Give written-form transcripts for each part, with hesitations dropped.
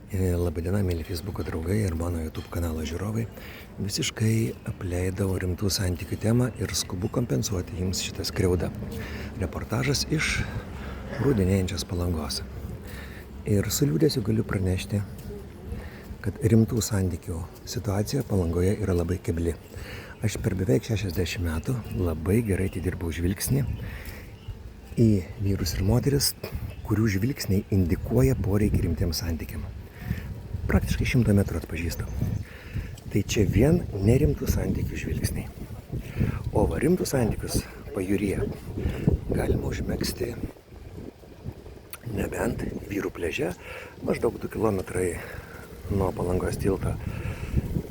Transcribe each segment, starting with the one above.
Labadiena, mėly Facebook'o draugai ir mano YouTube kanalo žiūrovai. Visiškai apleidau rimtų santykių temą ir skubu kompensuoti jums šitą skriaudą. Reportažas iš rudenėjančios Palangos. Ir su liūdėsiu galiu pranešti, kad rimtų santykių situacija Palangoje yra labai kebli. Aš per beveik 60 metų labai gerai atidirbau žvilgsnį į vyrus ir moteris, kurių žvilgsniai indikuoja poreikį rimtiems santykiam. Praktiškai 100 metrų atpažįstu. Tai čia vien nerimtų santykių žvilgsniai. O va rimtų santykius pajūryje galima užmegzti nebent vyrų pliaže, maždaug 2 kilometrai nuo Palangos tilto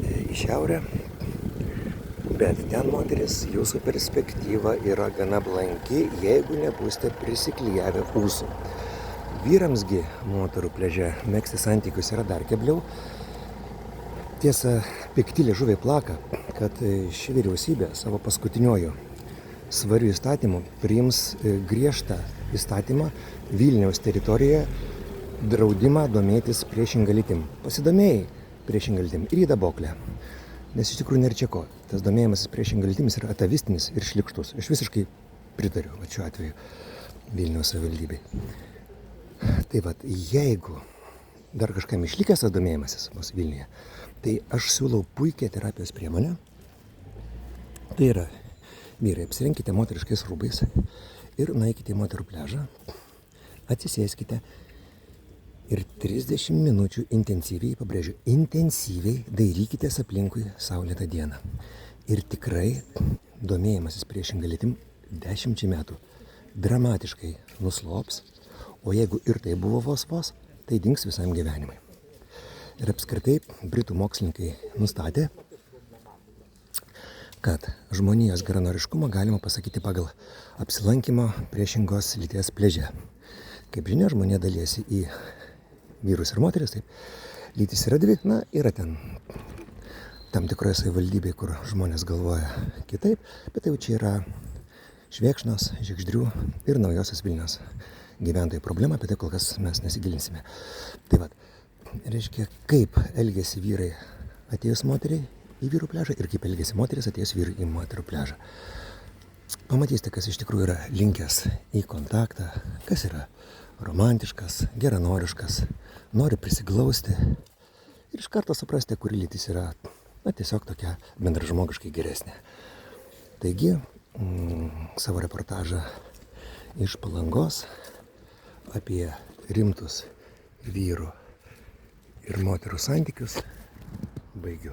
į šiaurę. Bet ten, moteris, jūsų perspektyva yra gana blanki, jeigu nebūsite prisiklijavę ūsų. Vyramsgi moterų pliaže megzti santykius yra dar kebliau. Tiesa, pikti liežuviai plaka, kad ši vyriausybė savo paskutiniuoju svariu įstatymu priims griežtą įstatymą Vilniaus teritorijoje draudimą domėtis priešinga lytim. Pasidomėjai priešinga lytim ir į daboklę. Nes iš tikrųjų nėra čia ko. Tas domėjimasis priešinga lytimis yra atavistinis ir šlykštus. Aš visiškai pritariu šiuo atveju Vilniaus savivaldybei. Tai vat, jeigu dar kažkam išlikęs tas domėjimasis mūsų Vilniuje, tai aš siūlau puikią terapijos priemonę. Tai yra, vyrai, apsirenkite moteriškais rūbais ir nueikite į moterų pliažą, atsisėskite ir 30 minučių intensyviai, pabrėžiu, intensyviai dairykitės aplinkui saulėtą dieną. Ir tikrai domėjimasis priešinga lytim 10 metų dramatiškai nuslops, o jeigu ir tai buvo vos, tai dings visam gyvenimui. Ir apskritai britų mokslininkai nustatė, kad žmonijos geranoriškumą galima pasakyti pagal apsilankymą priešingos lyties pliaže. Kaip žinia, žmonija dalijasi į vyrus ir moteris, taip lytis yra dvi, yra ten tam tikroje savivaldybėje, kur žmonės galvoja kitaip, bet tai jau čia yra Švėkšnos, Žiegždrių ir Naujosios Vilnios gyventojų problema, apie tai kol kas mes nesigilinsime. Tai vat, reiškia, kaip elgėsi vyrai atėjus moteriai į vyrų pliažą ir kaip elgėsi moteris atėjus vyrui į moterų pliažą. Pamatysite, kas iš tikrųjų yra linkęs į kontaktą, kas yra romantiškas, geranoriškas, nori prisiglausti ir iš karto suprasite, kuri lytis yra tiesiog tokia bendražmogiškai geresnė. Taigi, savo reportažą iš Palangos apie rimtus vyrų ir moterų santykius baigiu.